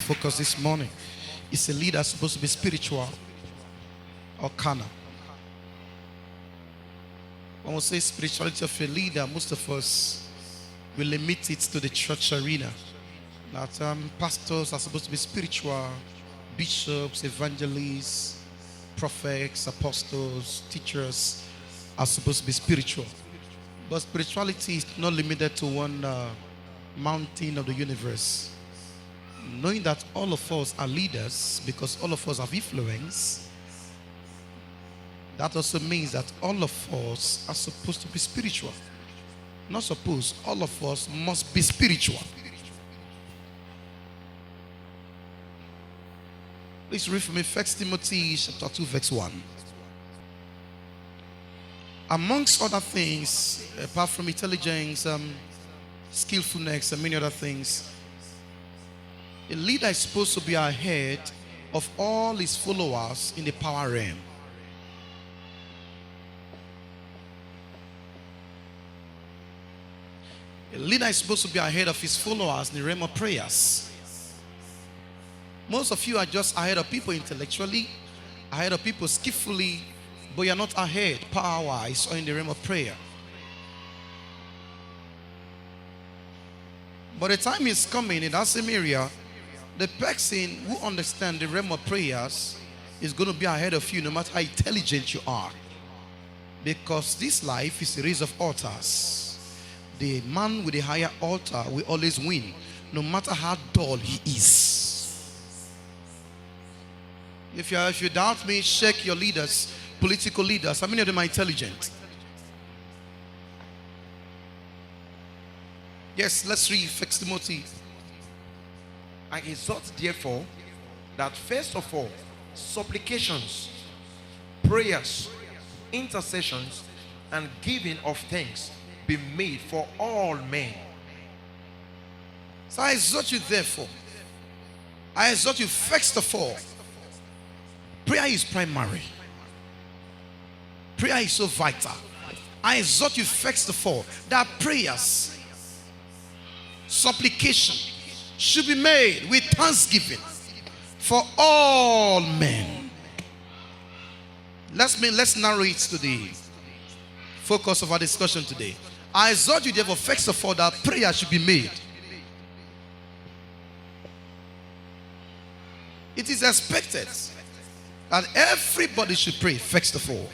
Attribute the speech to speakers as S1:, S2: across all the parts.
S1: focus this morning. Is a leader supposed to be spiritual or carnal? When we say spirituality of a leader, most of us will limit it to the church arena. That pastors are supposed to be spiritual, bishops, evangelists, prophets, apostles, teachers are supposed to be spiritual. But spirituality is not limited to one mountain of the universe. Knowing that all of us are leaders because all of us have influence, that also means that all of us are supposed to be spiritual. Not supposed, all of us must be spiritual. Please read for me 1 Timothy chapter 2 verse 1. Amongst other things, apart from intelligence, skillfulness, and many other things, a leader is supposed to be ahead of all his followers in the power realm. A leader is supposed to be ahead of his followers in the realm of prayers. Most of you are just ahead of people intellectually, ahead of people skillfully, but you are not ahead power-wise or in the realm of prayer. But the time is coming in that same area, the person who understands the realm of prayers is going to be ahead of you no matter how intelligent you are. Because this life is a race of altars. The man with the higher altar will always win, no matter how dull he is. If you doubt me, check your leaders, political leaders. How many of them are intelligent? Yes, let's read 1 Timothy.
S2: I exhort therefore that first of all supplications, prayers, intercessions, and giving of thanks be made for all men.
S1: So I exhort you therefore. I exhort you first of all. Prayer is primary. Prayer is so vital. I exhort you first of all that prayers, supplication should be made with thanksgiving for all men. Let's narrow it to the focus of our discussion today. I exhort you therefore first of all that prayer should be made. It is expected that everybody should pray first of all.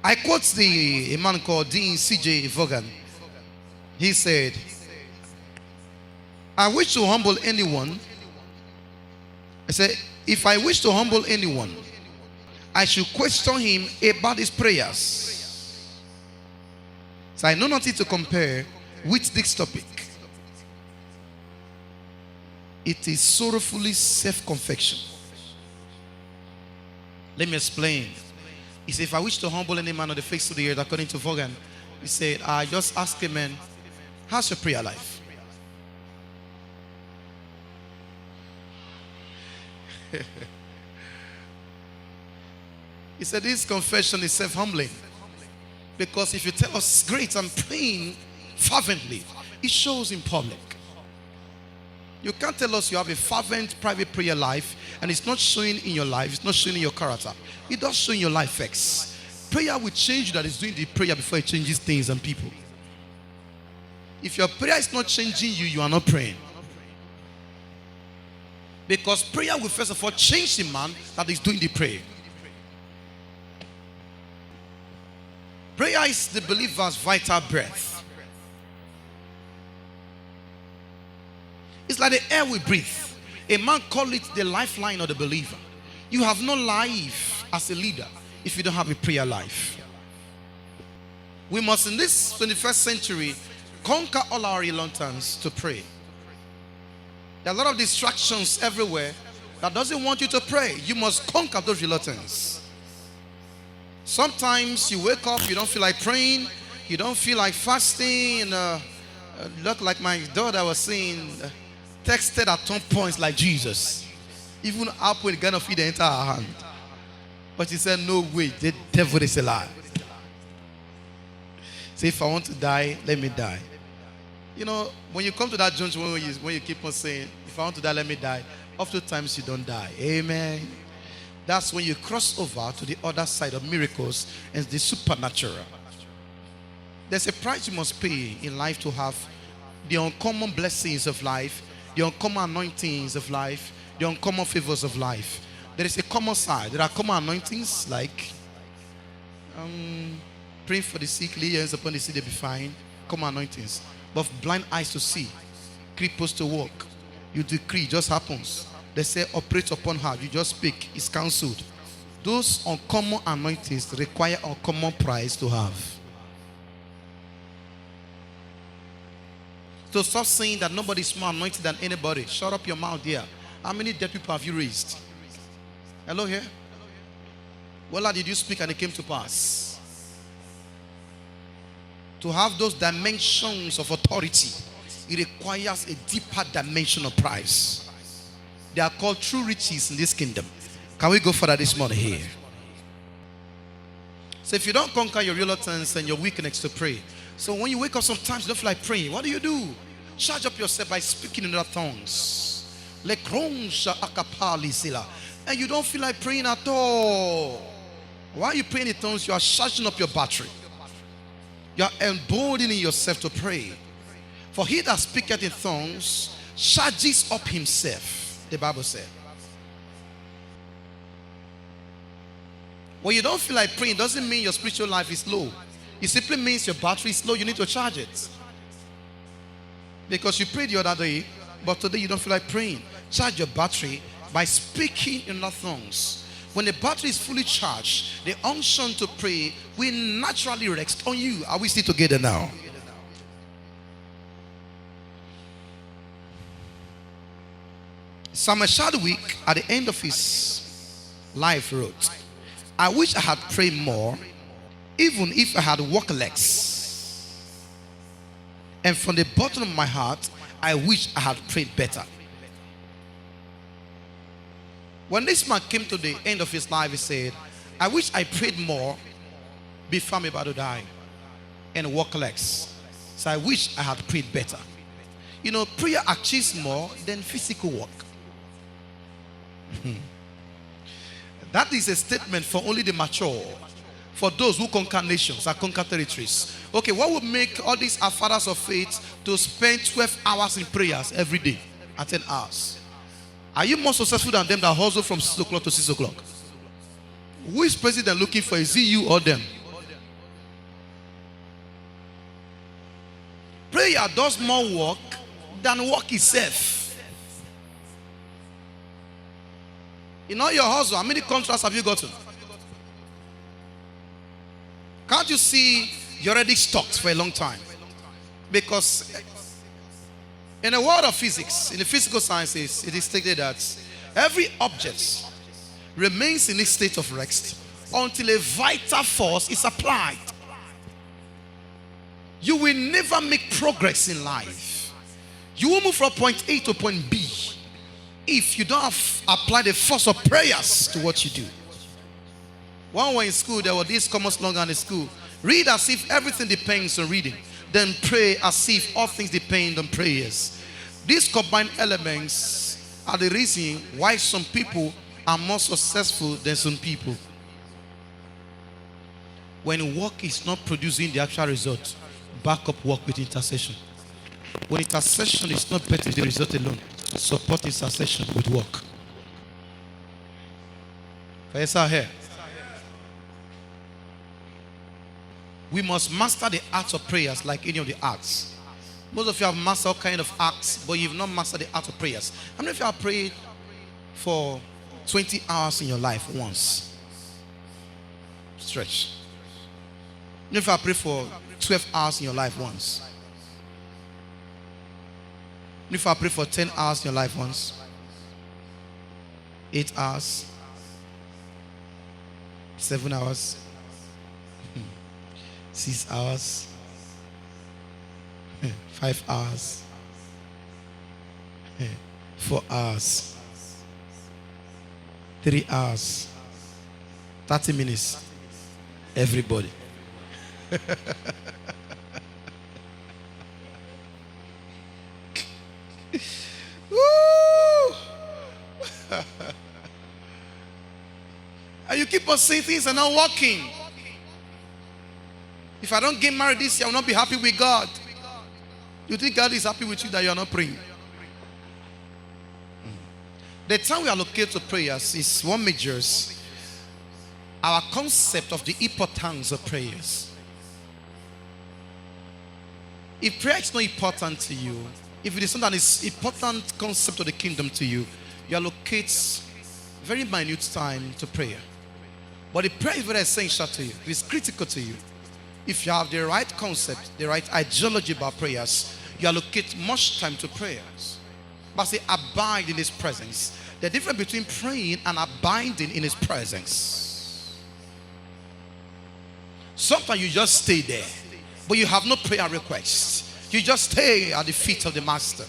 S1: I quote a man called Dean C.J. Vaughan. He said, I wish to humble anyone. I said, if I wish to humble anyone, I should question him about his prayers. So I know nothing to compare with this topic. It is sorrowfully self-confession. Let me explain. He said, if I wish to humble any man on the face of the earth, according to Vaughan, he said, I just ask him, man, how's your prayer life? He said this confession is self-humbling, because if you tell us great, I'm praying fervently, it shows in public. You can't tell us you have a fervent private prayer life and it's not showing in your life, it's not showing in your character. It does show in your life first. Prayer will change you, that is doing the prayer before it changes things and people. If your prayer is not changing you, you are not praying. Because prayer will first of all change the man that is doing the prayer. Prayer is the believer's vital breath. It's like the air we breathe. A man call it the lifeline of the believer. You have no life as a leader if you don't have a prayer life. We must, in this 21st century, conquer all our reluctance to pray. There are a lot of distractions everywhere that doesn't want you to pray. You must conquer those reluctance. Sometimes you wake up, you don't feel like praying, you don't feel like fasting. Look like my daughter was saying, texted at some points like Jesus. Even up with gonna feed the entire hand. But she said, no way, the devil is a lie. Say, if I want to die, let me die. You know, when you come to that junction, when you keep on saying, If I want to die, let me die. Oftentimes you don't die. Amen. That's when you cross over to the other side of miracles and the supernatural. There's a price you must pay in life to have the uncommon blessings of life, the uncommon anointings of life, the uncommon favors of life. There is a common side. There are common anointings like praying for the sick, lay hands upon the sick, they be fine. Common anointings. But blind eyes to see, cripples to walk. You decree, it just happens. They say operate upon her, you just speak, it's cancelled. Those uncommon anointings require uncommon price to have. So stop saying that nobody is more anointed than anybody. Shut up your mouth there. How many dead people have you raised? Hello here? Well, did you speak and it came to pass? To have those dimensions of authority, it requires a deeper dimension of price. They are called true riches in this kingdom. Can we go further this morning here? So if you don't conquer your reluctance and your weakness to pray, so when you wake up sometimes you don't feel like praying, what do? Charge up yourself by speaking in other tongues. And you don't feel like praying at all. While you pray in tongues, you are charging up your battery. You are emboldening yourself to pray. For he that speaketh in tongues charges up himself, the Bible said. When you don't feel like praying, it doesn't mean your spiritual life is low. It simply means your battery is low. You need to charge it. Because you prayed the other day, but today you don't feel like praying. Charge your battery by speaking in other tongues. When the battery is fully charged, the unction to pray will naturally rest on you. Are we still together now? Samuel Chadwick, at the end of his life, wrote, I wish I had prayed more, even if I had walked less. And from the bottom of my heart, I wish I had prayed better. When this man came to the end of his life, he said, I wish I prayed more before I'm about to die and walk less. So I wish I had prayed better. You know, prayer achieves more than physical work. That is a statement for only the mature. For those who conquer nations and conquer territories. Okay, what would make all these our fathers of faith to spend 12 hours in prayers every day and 10 hours? Are you more successful than them that hustle from 6 o'clock to 6 o'clock? Who is president looking for? Is it you or them? Prayer does more work than work itself. In all your hustle, how many contracts have you gotten? Can't you see you're already stocked for a long time? Because in the world of physics, in the physical sciences, it is stated that every object remains in a state of rest until a vital force is applied. You will never make progress in life. You will move from point A to point B if you don't apply the force of prayers to what you do. When we were in school, there was this common slogan in school: read as if everything depends on reading, then pray as if all things depend on prayers. These combined elements are the reason why some people are more successful than some people. When work is not producing the actual result, back up work with intercession. When intercession is not better the result alone, support intercession with work. Yes, I hear. We must master the arts of prayers like any of the arts. Most of you have mastered all kind of acts, but you've not mastered the art of prayers. How many of you have prayed for 20 hours in your life once? Stretch. How many of you have prayed for 12 hours in your life once? How many of you have prayed for 10 hours in your life once? 8 hours? 7 hours? 6 hours, 5 hours, 4 hours, 3 hours, 30 minutes. Everybody. Woo! And you keep on saying things are not working. If I don't get married this year, I will not be happy with God. You think God is happy with you that you are not praying? The time we allocate to prayers is what measures our concept of the importance of prayers. If prayer is not important to you, if it is not an important concept of the kingdom to you, you allocate very minute time to prayer. But if prayer is very essential to you, if it's critical to you, if you have the right concept, the right ideology about prayers, you allocate much time to prayers. But say, abide in His presence. The difference between praying and abiding in His presence. Sometimes you just stay there, but you have no prayer requests. You just stay at the feet of the Master.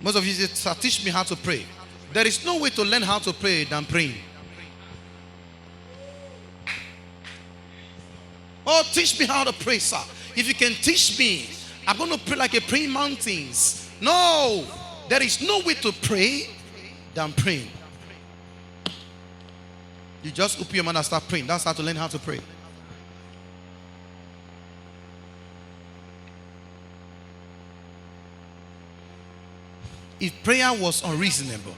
S1: Most of you say, teach me how to pray. There is no way to learn how to pray than praying. Oh, teach me how to pray, sir. If you can teach me, I'm going to pray like a praying mountains. No, there is no way to pray than praying. You just open your mouth and start praying. That's how to learn how to pray. If prayer was unreasonable,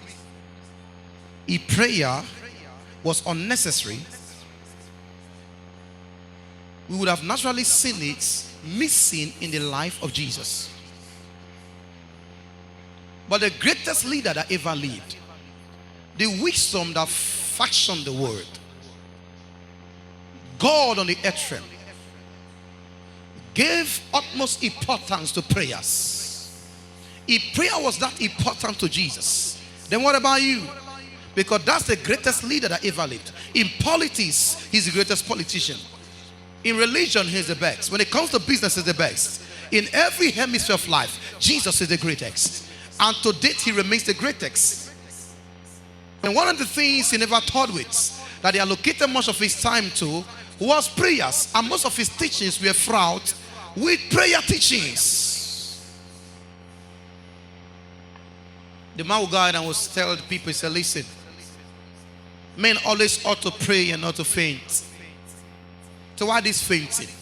S1: if prayer was unnecessary, we would have naturally seen it missing in the life of Jesus. But the greatest leader that ever lived, the wisdom that fashioned the world, God on the earth realm, gave utmost importance to prayers. If prayer was that important to Jesus, then what about you? Because that's the greatest leader that ever lived. In politics, he's the greatest politician. In religion, he's the best. When it comes to business, he's the best. In every hemisphere of life, Jesus is the greatest. And to date, he remains the greatest. And one of the things he never taught with, that he allocated much of his time to, was prayers. And most of his teachings were fraught with prayer teachings. The man who died and was telling people, he said, listen, men always ought to pray and not to faint. So why this fainting?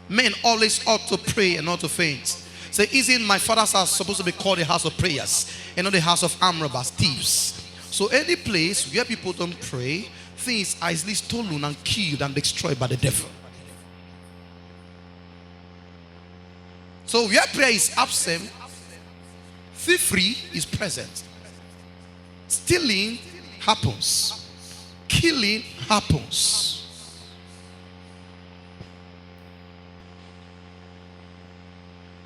S1: Men always ought to pray and not to faint. Say, isn't my father's house supposed to be called a house of prayers and not a house of armed robbers, thieves? So any place where people don't pray, things are easily stolen and killed and destroyed by the devil. So where prayer is absent, thievery is present. Stealing happens. Killing happens.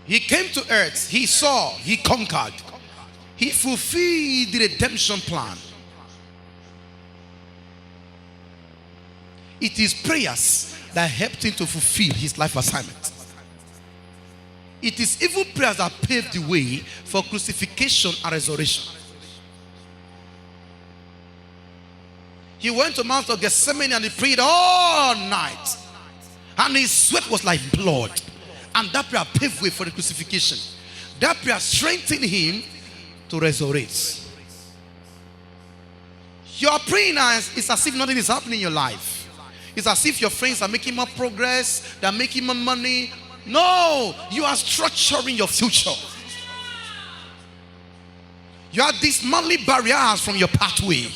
S1: He came to earth, he saw, he conquered. He fulfilled the redemption plan. It is prayers that helped him to fulfill his life assignment. It is even prayers that paved the way for crucifixion and resurrection. He went to Mount of Gethsemane and he prayed all night. And his sweat was like blood. And that prayer paved way for the crucifixion. That prayer strengthened him to resurrect. Your praying now is as if nothing is happening in your life. It's as if your friends are making more progress, they're making more money. No, you are structuring your future. You are dismantling barriers from your pathway.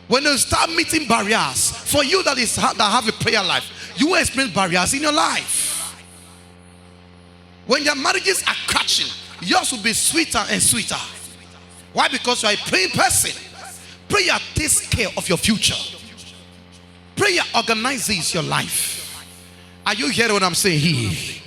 S1: When you start meeting barriers, for you that have a prayer life, you will experience barriers in your life. When your marriages are crashing, yours will be sweeter and sweeter. Why? Because you are a praying person. Prayer takes care of your future. Prayer organizes your life. Are you hearing what I'm saying here?